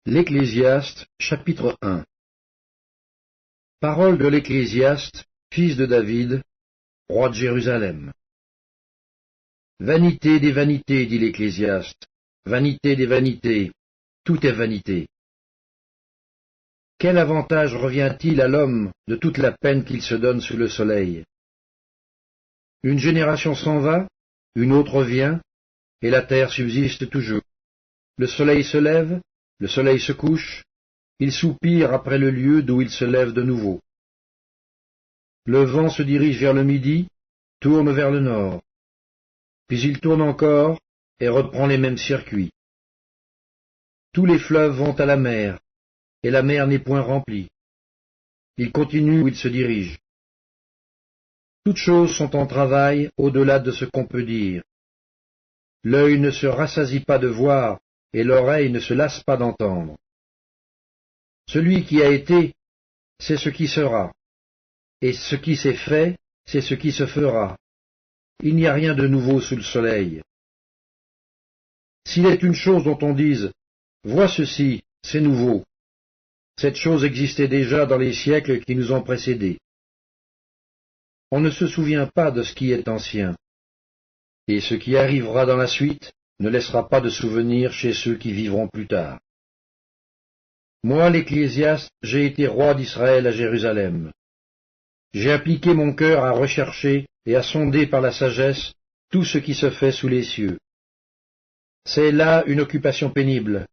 L'Ecclésiaste, chapitre 1. Parole de l'Ecclésiaste, fils de David, roi de Jérusalem. Vanité des vanités, dit l'Ecclésiaste, vanité des vanités, tout est vanité. Quel avantage revient-il à l'homme de toute la peine qu'il se donne sous le soleil? Une génération s'en va, une autre vient, et la terre subsiste toujours. Le soleil se lève, le soleil se couche, il soupire après le lieu d'où il se lève de nouveau. Le vent se dirige vers le midi, tourne vers le nord. Puis il tourne encore et reprend les mêmes circuits. Tous les fleuves vont à la mer, et la mer n'est point remplie. Il continue où il se dirige. Toutes choses sont en travail au-delà de ce qu'on peut dire. L'œil ne se rassasie pas de voir, et l'oreille ne se lasse pas d'entendre. Celui qui a été, c'est ce qui sera, et ce qui s'est fait, c'est ce qui se fera. Il n'y a rien de nouveau sous le soleil. S'il est une chose dont on dise « Vois ceci, c'est nouveau », cette chose existait déjà dans les siècles qui nous ont précédés. On ne se souvient pas de ce qui est ancien, et ce qui arrivera dans la suite ne laissera pas de souvenir chez ceux qui vivront plus tard. Moi, l'Ecclésiaste, j'ai été roi d'Israël à Jérusalem. J'ai appliqué mon cœur à rechercher et à sonder par la sagesse tout ce qui se fait sous les cieux. C'est là une occupation pénible,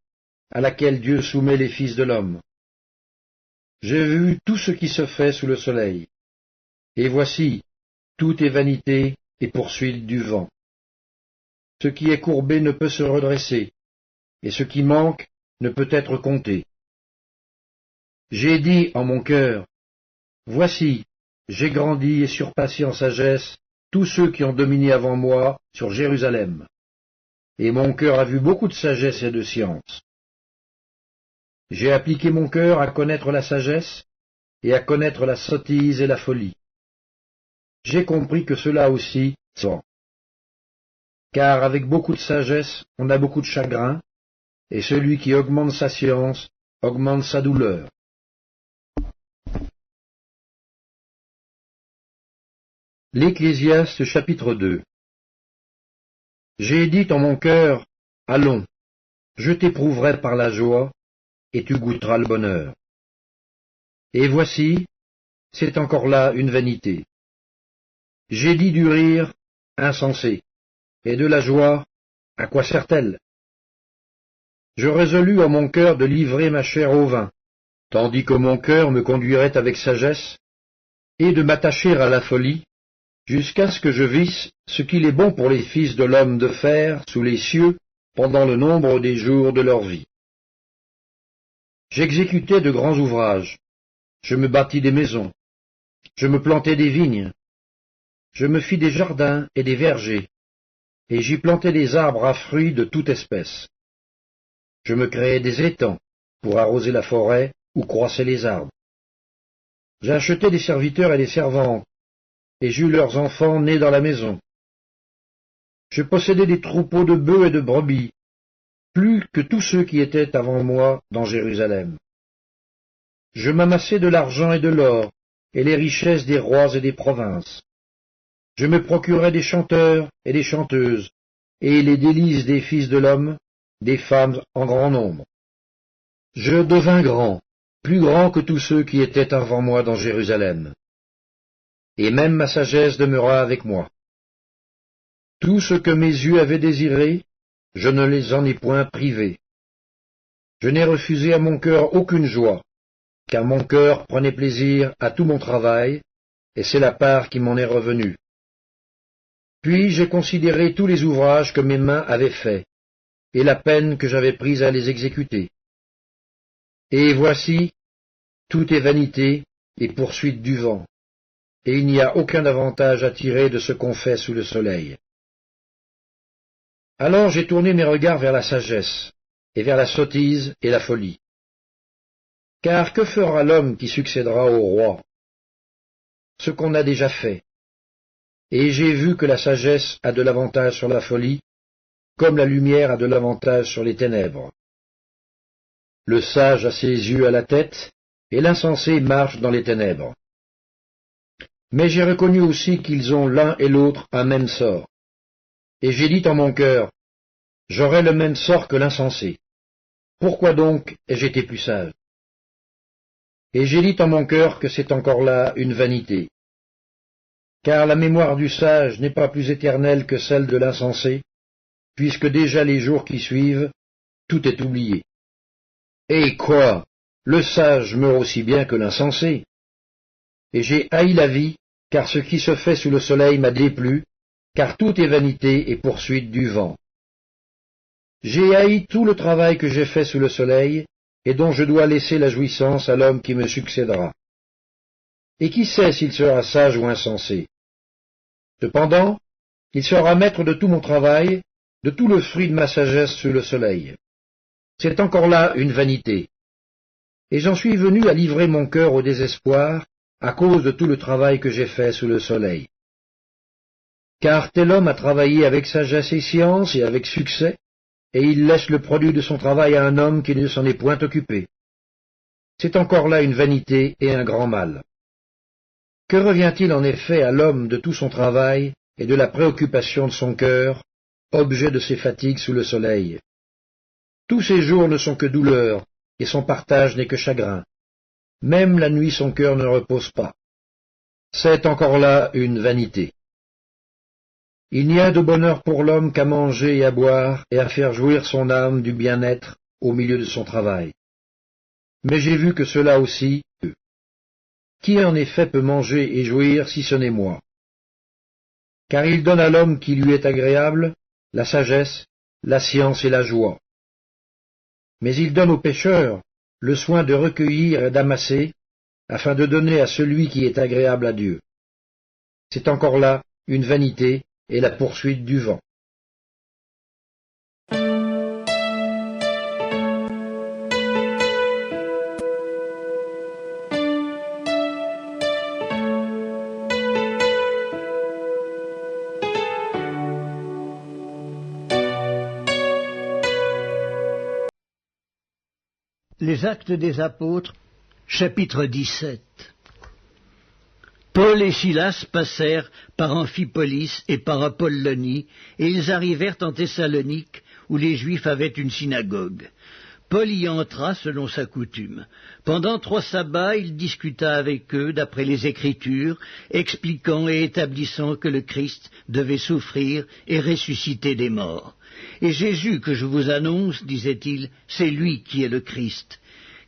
à laquelle Dieu soumet les fils de l'homme. J'ai vu tout ce qui se fait sous le soleil, et voici, tout est vanité et poursuite du vent. Ce qui est courbé ne peut se redresser, et ce qui manque ne peut être compté. J'ai dit en mon cœur, voici, j'ai grandi et surpassé en sagesse tous ceux qui ont dominé avant moi sur Jérusalem. Et mon cœur a vu beaucoup de sagesse et de science. J'ai appliqué mon cœur à connaître la sagesse et à connaître la sottise et la folie. J'ai compris que cela aussi sont. Car avec beaucoup de sagesse, on a beaucoup de chagrin, et celui qui augmente sa science augmente sa douleur. L'Ecclésiaste chapitre 2. J'ai dit en mon cœur, allons, je t'éprouverai par la joie, et tu goûteras le bonheur. Et voici, c'est encore là une vanité. J'ai dit du rire, insensé, et de la joie, à quoi sert-elle? Je résolus en mon cœur de livrer ma chair au vin, tandis que mon cœur me conduirait avec sagesse, et de m'attacher à la folie, jusqu'à ce que je visse ce qu'il est bon pour les fils de l'homme de faire sous les cieux pendant le nombre des jours de leur vie. J'exécutai de grands ouvrages, je me bâtis des maisons, je me plantai des vignes, je me fis des jardins et des vergers, et j'y plantai des arbres à fruits de toute espèce. Je me créai des étangs pour arroser la forêt où croissaient les arbres. J'achetai des serviteurs et des servantes, et j'eus leurs enfants nés dans la maison. Je possédais des troupeaux de bœufs et de brebis, plus que tous ceux qui étaient avant moi dans Jérusalem. Je m'amassai de l'argent et de l'or, et les richesses des rois et des provinces. Je me procurai des chanteurs et des chanteuses, et les délices des fils de l'homme, des femmes en grand nombre. Je devins grand, plus grand que tous ceux qui étaient avant moi dans Jérusalem. Et même ma sagesse demeura avec moi. Tout ce que mes yeux avaient désiré, je ne les en ai point privés. Je n'ai refusé à mon cœur aucune joie, car mon cœur prenait plaisir à tout mon travail, et c'est la part qui m'en est revenue. Puis j'ai considéré tous les ouvrages que mes mains avaient faits, et la peine que j'avais prise à les exécuter. Et voici, tout est vanité et poursuite du vent, et il n'y a aucun avantage à tirer de ce qu'on fait sous le soleil. Alors j'ai tourné mes regards vers la sagesse, et vers la sottise et la folie. Car que fera l'homme qui succédera au roi? Ce qu'on a déjà fait. Et j'ai vu que la sagesse a de l'avantage sur la folie, comme la lumière a de l'avantage sur les ténèbres. le sage a ses yeux à la tête, et l'insensé marche dans les ténèbres. Mais j'ai reconnu aussi qu'ils ont l'un et l'autre un même sort. Et j'ai dit en mon cœur, j'aurai le même sort que l'insensé. Pourquoi donc ai-je été plus sage? Et j'ai dit en mon cœur que c'est encore là une vanité. Car la mémoire du sage n'est pas plus éternelle que celle de l'insensé, puisque déjà les jours qui suivent, tout est oublié. Et quoi? Le sage meurt aussi bien que l'insensé. Et j'ai haï la vie, car ce qui se fait sous le soleil m'a déplu, car tout est vanité et poursuite du vent. J'ai haï tout le travail que j'ai fait sous le soleil, et dont je dois laisser la jouissance à l'homme qui me succédera. Et qui sait s'il sera sage ou insensé? Cependant, il sera maître de tout mon travail, de tout le fruit de ma sagesse sous le soleil. C'est encore là une vanité. Et j'en suis venu à livrer mon cœur au désespoir, à cause de tout le travail que j'ai fait sous le soleil. Car tel homme a travaillé avec sagesse et science et avec succès, et il laisse le produit de son travail à un homme qui ne s'en est point occupé. C'est encore là une vanité et un grand mal. Que revient-il en effet à l'homme de tout son travail et de la préoccupation de son cœur, objet de ses fatigues sous le soleil? Tous ses jours ne sont que douleur, et son partage n'est que chagrin. Même la nuit son cœur ne repose pas. C'est encore là une vanité. Il n'y a de bonheur pour l'homme qu'à manger et à boire et à faire jouir son âme du bien-être au milieu de son travail. Mais j'ai vu que cela aussi, qui en effet peut manger et jouir si ce n'est moi? Car il donne à l'homme qui lui est agréable la sagesse, la science et la joie. Mais il donne aux pécheurs le soin de recueillir et d'amasser, afin de donner à celui qui est agréable à Dieu. C'est encore là une vanité et la poursuite du vent. Les Actes des Apôtres, chapitre 17. Paul et Silas passèrent par Amphipolis et par Apollonie, et ils arrivèrent en Thessalonique, où les Juifs avaient une synagogue. Paul y entra selon sa coutume. Pendant 3 sabbats, il discuta avec eux d'après les Écritures, expliquant et établissant que le Christ devait souffrir et ressusciter des morts. Et Jésus que je vous annonce, disait-il, c'est lui qui est le Christ.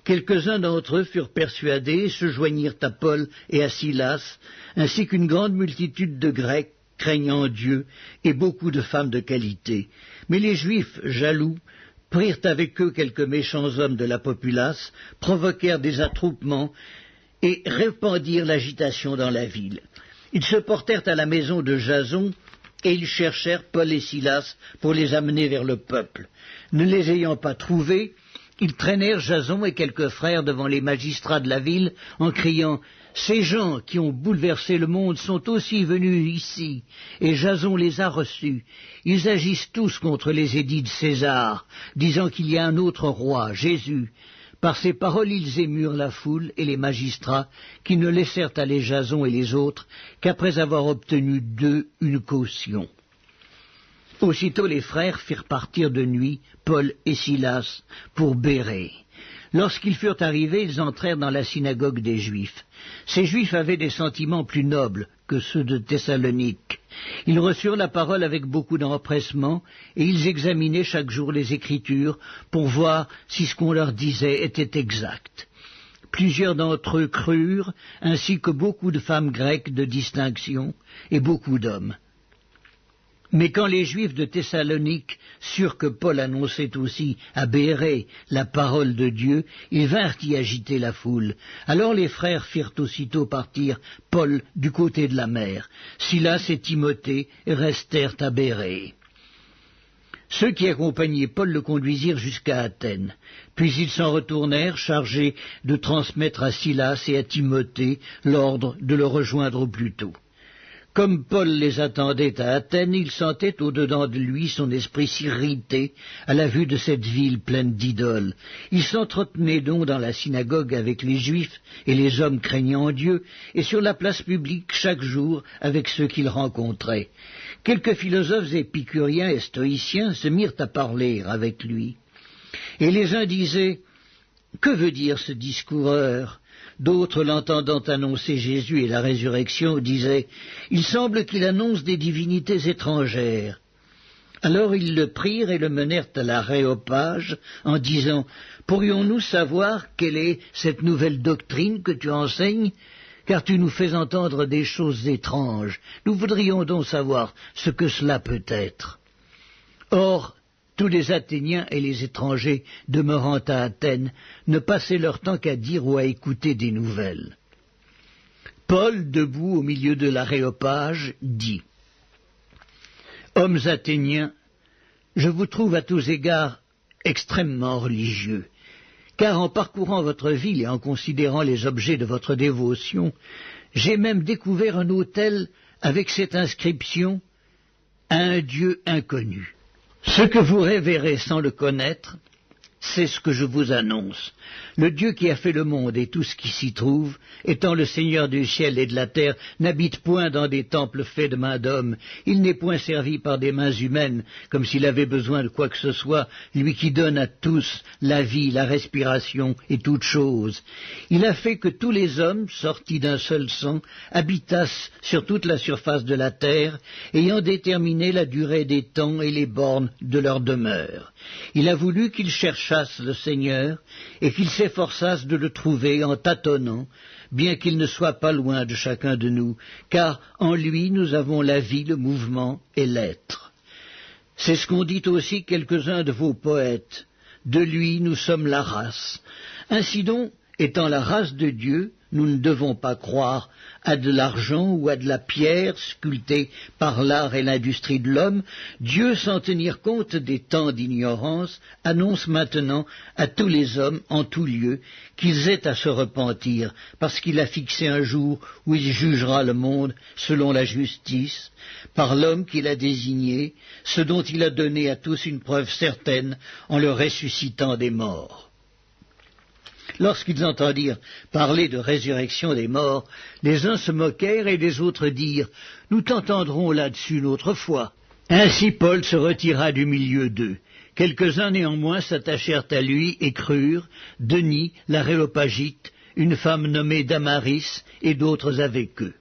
Quelques-uns d'entre eux furent persuadés et se joignirent à Paul et à Silas, ainsi qu'une grande multitude de Grecs craignant Dieu et beaucoup de femmes de qualité. Mais les Juifs, jaloux, prirent avec eux quelques méchants hommes de la populace, provoquèrent des attroupements et répandirent l'agitation dans la ville. Ils se portèrent à la maison de Jason, et ils cherchèrent Paul et Silas pour les amener vers le peuple. Ne les ayant pas trouvés, ils traînèrent Jason et quelques frères devant les magistrats de la ville en criant « Ces gens qui ont bouleversé le monde sont aussi venus ici, et Jason les a reçus. Ils agissent tous contre les édits de César, disant qu'il y a un autre roi, Jésus. » Par ces paroles, ils émurent la foule et les magistrats, qui ne laissèrent aller Jason et les autres qu'après avoir obtenu d'eux une caution. Aussitôt les frères firent partir de nuit Paul et Silas pour Bérée. Lorsqu'ils furent arrivés, ils entrèrent dans la synagogue des Juifs. Ces Juifs avaient des sentiments plus nobles que ceux de Thessalonique. Ils reçurent la parole avec beaucoup d'empressement, et ils examinaient chaque jour les Écritures pour voir si ce qu'on leur disait était exact. Plusieurs d'entre eux crurent, ainsi que beaucoup de femmes grecques de distinction et beaucoup d'hommes. Mais quand les Juifs de Thessalonique surent que Paul annonçait aussi à Bérée la parole de Dieu, ils vinrent y agiter la foule. Alors les frères firent aussitôt partir Paul du côté de la mer. Silas et Timothée restèrent à Bérée. Ceux qui accompagnaient Paul le conduisirent jusqu'à Athènes. Puis ils s'en retournèrent, chargés de transmettre à Silas et à Timothée l'ordre de le rejoindre au plus tôt. Comme Paul les attendait à Athènes, il sentait au-dedans de lui son esprit s'irriter à la vue de cette ville pleine d'idoles. Il s'entretenait donc dans la synagogue avec les Juifs et les hommes craignant Dieu, et sur la place publique chaque jour avec ceux qu'il rencontrait. Quelques philosophes épicuriens et stoïciens se mirent à parler avec lui. Et les uns disaient « Que veut dire ce discoureur ?» D'autres, l'entendant annoncer Jésus et la résurrection, disaient « Il semble qu'il annonce des divinités étrangères. » Alors ils le prirent et le menèrent à l'Aréopage en disant « Pourrions-nous savoir quelle est cette nouvelle doctrine que tu enseignes ? Car tu nous fais entendre des choses étranges. Nous voudrions donc savoir ce que cela peut être. » Or, tous les Athéniens et les étrangers demeurant à Athènes ne passaient leur temps qu'à dire ou à écouter des nouvelles. Paul, debout au milieu de l'Aréopage, dit « Hommes athéniens, je vous trouve à tous égards extrêmement religieux, car en parcourant votre ville et en considérant les objets de votre dévotion, j'ai même découvert un autel avec cette inscription « À un Dieu inconnu ». Ce que vous révérez sans le connaître, c'est ce que je vous annonce. Le Dieu qui a fait le monde et tout ce qui s'y trouve, étant le Seigneur du ciel et de la terre, n'habite point dans des temples faits de mains d'hommes. Il n'est point servi par des mains humaines, comme s'il avait besoin de quoi que ce soit, lui qui donne à tous la vie, la respiration et toutes choses. Il a fait que tous les hommes, sortis d'un seul sang, habitassent sur toute la surface de la terre, ayant déterminé la durée des temps et les bornes de leur demeure. Il a voulu qu'ils cherchassent le Seigneur et qu'ils s'efforçassent de le trouver en tâtonnant, bien qu'il ne soit pas loin de chacun de nous, car en lui nous avons la vie, le mouvement et l'être. C'est ce qu'ont dit aussi quelques-uns de vos poètes. De lui nous sommes la race. Ainsi donc, étant la race de Dieu, nous ne devons pas croire à de l'argent ou à de la pierre sculptée par l'art et l'industrie de l'homme. Dieu, sans tenir compte des temps d'ignorance, annonce maintenant à tous les hommes, en tout lieu, qu'ils aient à se repentir, parce qu'il a fixé un jour où il jugera le monde selon la justice, par l'homme qu'il a désigné, ce dont il a donné à tous une preuve certaine en le ressuscitant des morts. Lorsqu'ils entendirent parler de résurrection des morts, les uns se moquèrent et les autres dirent « Nous t'entendrons là-dessus une autre fois ». Ainsi Paul se retira du milieu d'eux. Quelques-uns néanmoins s'attachèrent à lui et crurent, Denis, l'Aréopagite, une femme nommée Damaris et d'autres avec eux.